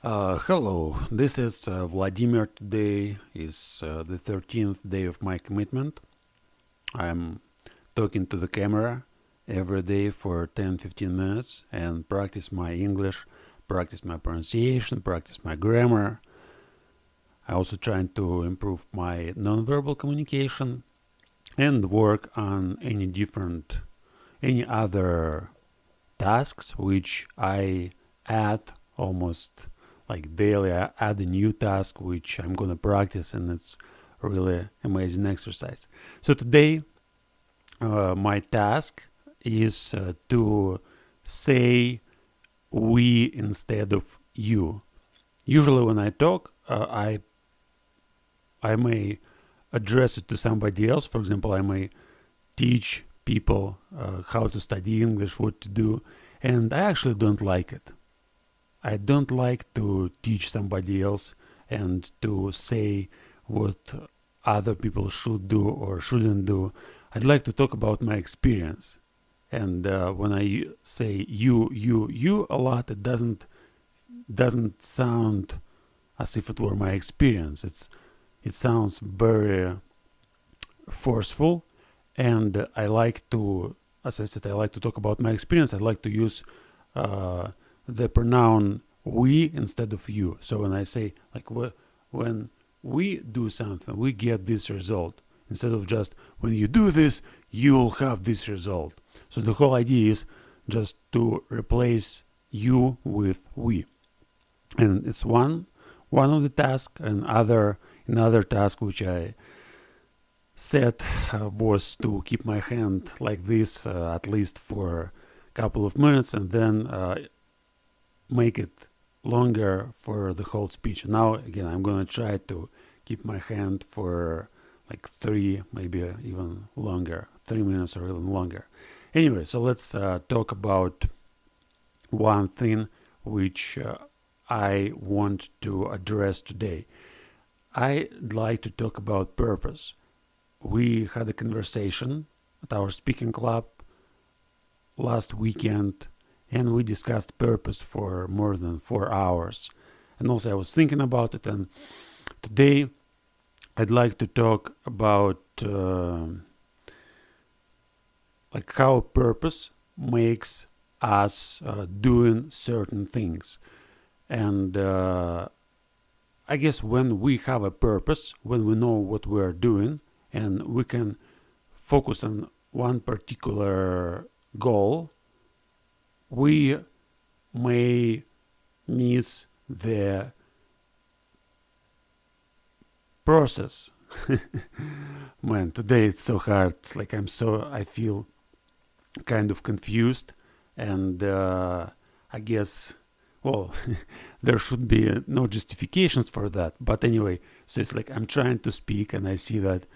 Hello, this is Vladimir. Today is the 13th day of my commitment. I'm talking to the camera every day for 10-15 minutes and practice my English, practice my pronunciation, practice my grammar. I also trying to improve my nonverbal communication and work on any other tasks which I add almost like daily. I add a new task which I'm gonna practice, and it's really amazing exercise. So today my task is to say we instead of you. Usually when I talk, I may address it to somebody else. For example, I may teach people how to study English, what to do, and I actually don't like it. I don't like to teach somebody else and to say what other people should do or shouldn't do. I'd like to talk about my experience. And when I say you a lot, it doesn't sound as if it were my experience. It sounds very forceful, and I like to, as I said, I like to talk about my experience. I like to use the pronoun we instead of you. So when I say like when we do something, we get this result, instead of just when you do this, you'll have this result. So the whole idea is just to replace you with we, and it's one of the tasks. And another task which I set was to keep my hand like this at least for a couple of minutes, and then make it longer for the whole speech. Now again, I'm gonna try to keep my hand for like 3, maybe even longer, 3 minutes or even longer. Anyway, so let's talk about one thing which I want to address today. I'd like to talk about purpose. We had a conversation at our speaking club last weekend, and we discussed purpose for more than 4 hours. And also I was thinking about it, and today I'd like to talk about like how purpose makes us doing certain things. And I guess when we have a purpose, when we know what we're doing, and we can focus on one particular goal, we may miss the process. Man, today it's so hard. Like I feel kind of confused, and I guess, well, there should be no justifications for that. But anyway, so it's like I'm trying to speak, and I see that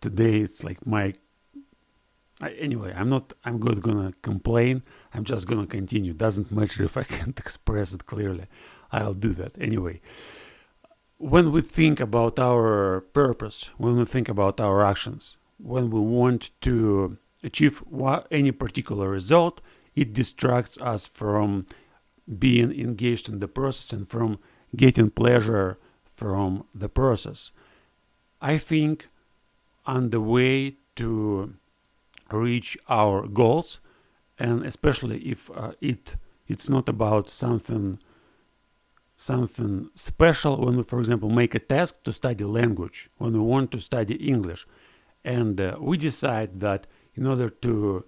today it's like anyway, I'm not gonna complain. I'm just gonna continue. Doesn't matter if I can't express it clearly. I'll do that anyway. When we think about our purpose, when we think about our actions, when we want to achieve any particular result, it distracts us from being engaged in the process and from getting pleasure from the process. I think on the way to reach our goals, and especially if it's not about something special, when we, for example, make a task to study language, when we want to study English, and we decide that in order to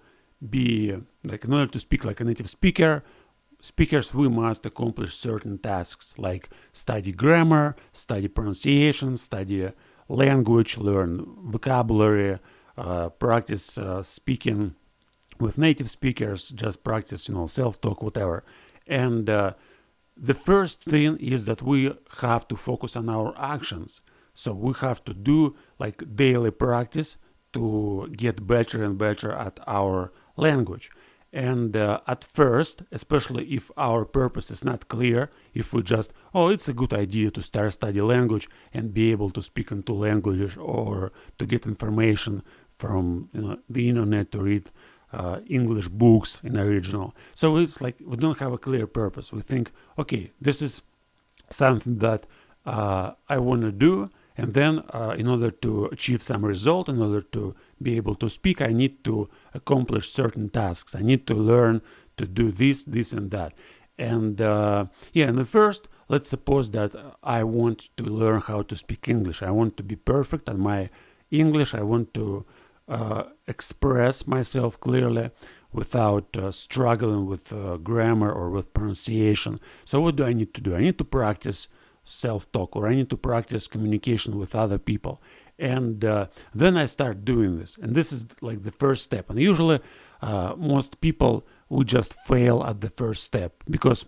speak like a native speakers, we must accomplish certain tasks like study grammar, study pronunciation, study language, learn vocabulary, practice speaking with native speakers, just practice, self-talk, whatever. And the first thing is that we have to focus on our actions. So we have to do like daily practice to get better and better at our language. And at first, especially if our purpose is not clear, if we just, it's a good idea to start study language and be able to speak in 2 languages, or to get information from the internet, to read English books in original. So it's like we don't have a clear purpose. We think, okay, this is something that I want to do, and then in order to achieve some result, in order to be able to speak, I need to accomplish certain tasks. I need to learn to do this, and that. And and the first, let's suppose that I want to learn how to speak English. I want to be perfect at my English. I want to express myself clearly without struggling with grammar or with pronunciation. So what do I need to do? I need to practice self-talk, or I need to practice communication with other people. And then I start doing this. And this is like the first step. And usually most people would just fail at the first step, because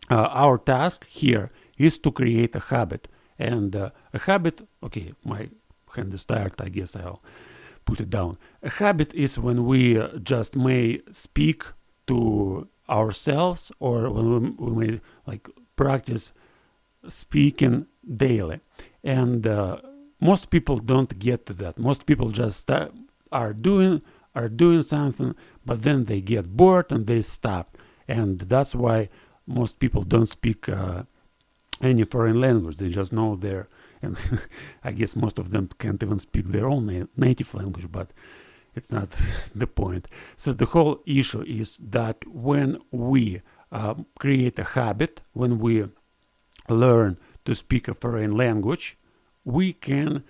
our task here is to create a habit. And a habit, okay, my hand is tired, I guess I'll put it down. A habit is when we just may speak to ourselves, or when we may like practice speaking daily. And most people don't get to that. Most people just are doing something, but then they get bored and they stop. And that's why most people don't speak any foreign language. They just know their, and I guess most of them can't even speak their own native language, but it's not the point. So the whole issue is that when we create a habit, when we learn to speak a foreign language, we can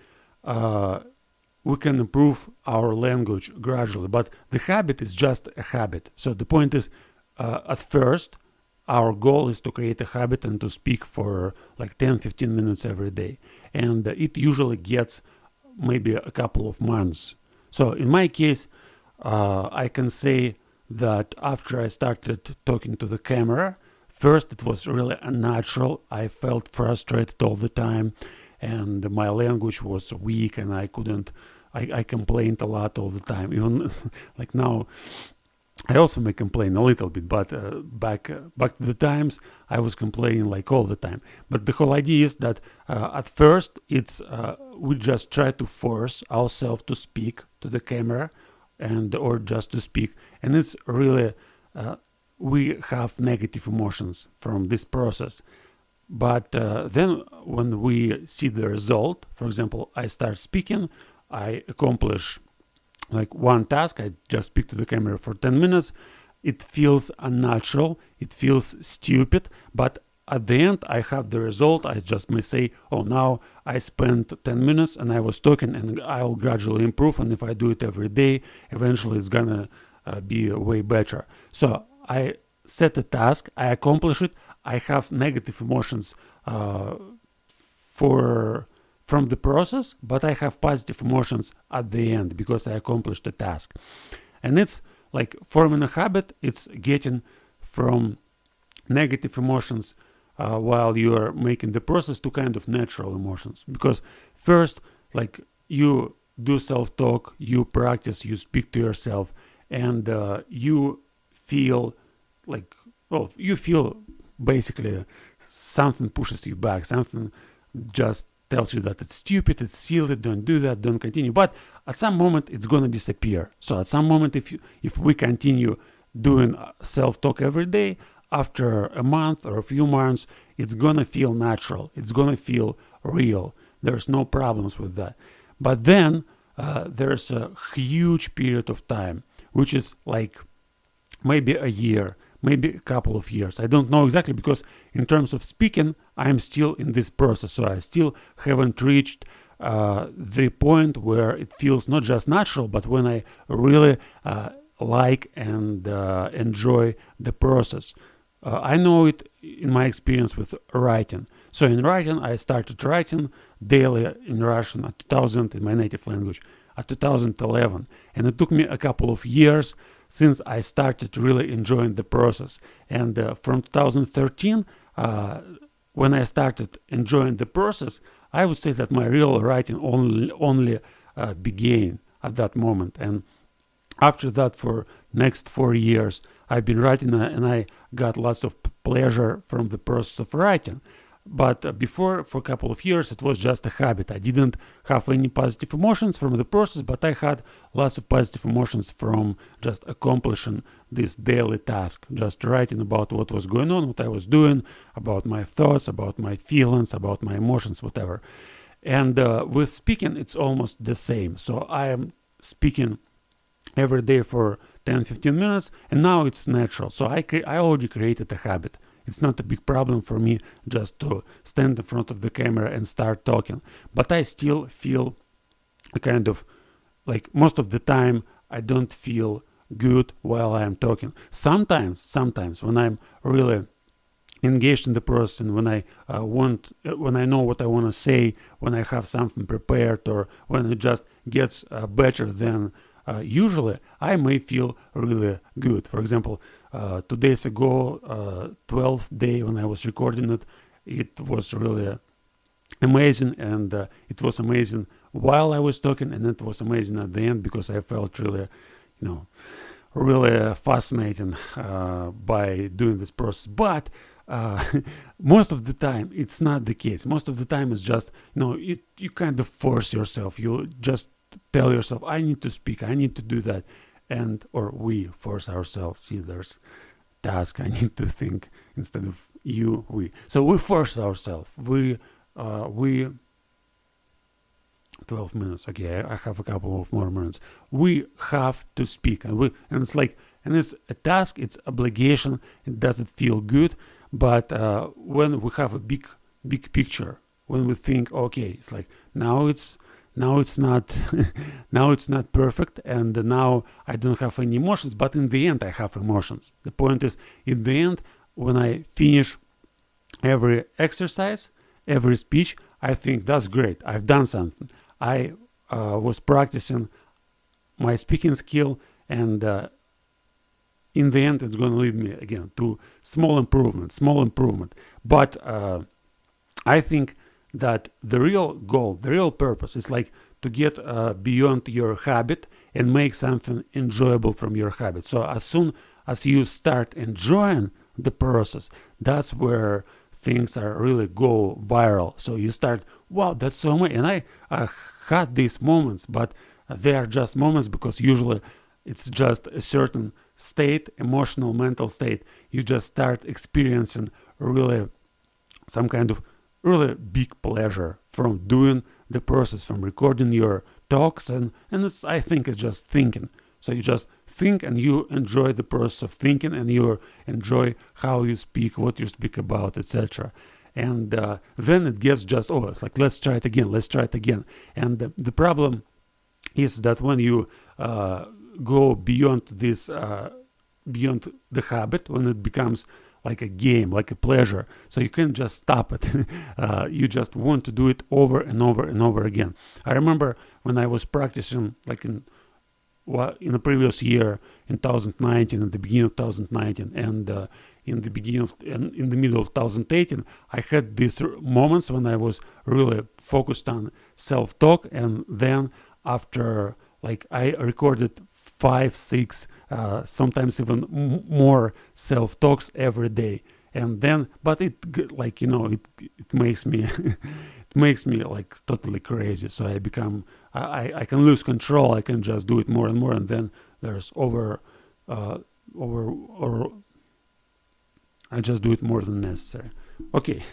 improve our language gradually. But the habit is just a habit. So the point is, at first, our goal is to create a habit and to speak for like 10-15 minutes every day. And it usually gets maybe a couple of months. So in my case, I can say that after I started talking to the camera, first it was really unnatural. I felt frustrated all the time, and my language was weak, and I complained a lot all the time. Even like now, I also may complain a little bit, but back to the times, I was complaining like all the time. But the whole idea is that at first, it's we just try to force ourselves to speak to the camera, or just to speak, and it's really we have negative emotions from this process. But then when we see the result, for example, I start speaking, I accomplish like one task, I just speak to the camera for 10 minutes, it feels unnatural, it feels stupid, but at the end I have the result. I just may say, oh, now I spent 10 minutes and I was talking, and I'll gradually improve, and if I do it every day, eventually it's gonna be way better. So I set a task, I accomplish it, I have negative emotions from the process, but I have positive emotions at the end because I accomplished the task. And it's like forming a habit, it's getting from negative emotions while you are making the process to kind of natural emotions. Because first, like, you do self-talk, you practice, you speak to yourself, and you feel like, well, you feel basically something pushes you back, something just tells you that it's stupid, it's silly, don't do that, don't continue. But at some moment it's gonna disappear. So at some moment, if we continue doing self-talk every day, after a month or a few months, it's gonna feel natural, it's gonna feel real. There's no problems with that. But then there's a huge period of time, which is like maybe a year, maybe a couple of years. I don't know exactly, because in terms of speaking, I'm still in this process. So I still haven't reached the point where it feels not just natural, but when I really like and enjoy the process. I know it in my experience with writing. So in writing, I started writing daily in Russian at 2000, in my native language, at 2011. And it took me a couple of years since I started really enjoying the process. And from 2013, when I started enjoying the process, I would say that my real writing only began at that moment. And after that, for next 4 years, I've been writing, and I got lots of pleasure from the process of writing. But before, for a couple of years, it was just a habit. I didn't have any positive emotions from the process, but I had lots of positive emotions from just accomplishing this daily task, just writing about what was going on, what I was doing, about my thoughts, about my feelings, about my emotions, whatever. And with speaking, it's almost the same. So I am speaking every day for 10-15 minutes, and now it's natural. So I already created a habit. It's not a big problem for me just to stand in front of the camera and start talking. But I still feel a kind of, like, most of the time, I don't feel good while I am talking. Sometimes when I'm really engaged in the process, when I when I know what I want to say, when I have something prepared, or when it just gets better than usually, I may feel really good. For example, 2 days ago, 12th day when I was recording it, it was really amazing, and it was amazing while I was talking, and it was amazing at the end, because I felt really, really fascinating by doing this process. But most of the time it's not the case. Most of the time it's just, you kind of force yourself. You just tell yourself, I need to speak, I need to do that. Or we force ourselves. See, there's task, I need to think instead of you, we. So we force ourselves. We 12 minutes. Okay, I have a couple of more minutes. We have to speak, and it's like, and it's a task, it's obligation. It doesn't feel good, but when we have a big picture, when we think, okay, it's like now it's not now it's not perfect, and now I don't have any emotions, but in the end I have emotions. The point is, in the end, when I finish every exercise, every speech, I think that's great, I've done something. I was practicing my speaking skill, and in the end it's going to lead me again to small improvement. But I think that the real goal, the real purpose is like to get beyond your habit and make something enjoyable from your habit. So as soon as you start enjoying the process, that's where things are really go viral. So you start, wow, that's so much. And I had these moments, but they are just moments, because usually it's just a certain state, emotional, mental state. You just start experiencing really some kind of really big pleasure from doing the process, from recording your talks, and it's, I think it's just thinking. So you just think, and you enjoy the process of thinking, and you enjoy how you speak, what you speak about, etc. And then it gets just, it's like, let's try it again. And the problem is that when you go beyond this, beyond the habit, when it becomes like a game, like a pleasure, so you can't just stop it. You just want to do it over and over again. I remember when I was practicing, like in the previous year, in 2019, at the beginning of 2019, and in the middle of 2018, I had these moments when I was really focused on self-talk, and then after, like, I recorded 5, 6, sometimes even more self-talks every day. And then, but it, like, it makes me it makes me like totally crazy. So I become, I can lose control. I can just do it more and more, and then there's or I just do it more than necessary. Okay.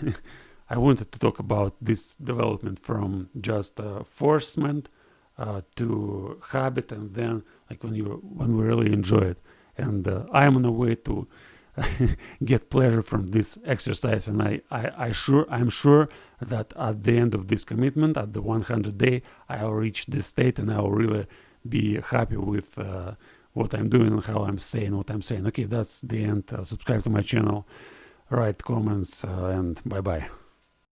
I wanted to talk about this development from just forcement to habit, and then, like, when we really enjoy it. And I am on a way to get pleasure from this exercise, and I'm sure that at the end of this commitment, at the 100 day, I'll reach this state, and I'll really be happy with what I'm doing and how I'm saying what I'm saying. Okay, that's the end. Subscribe to my channel, write comments, and bye bye.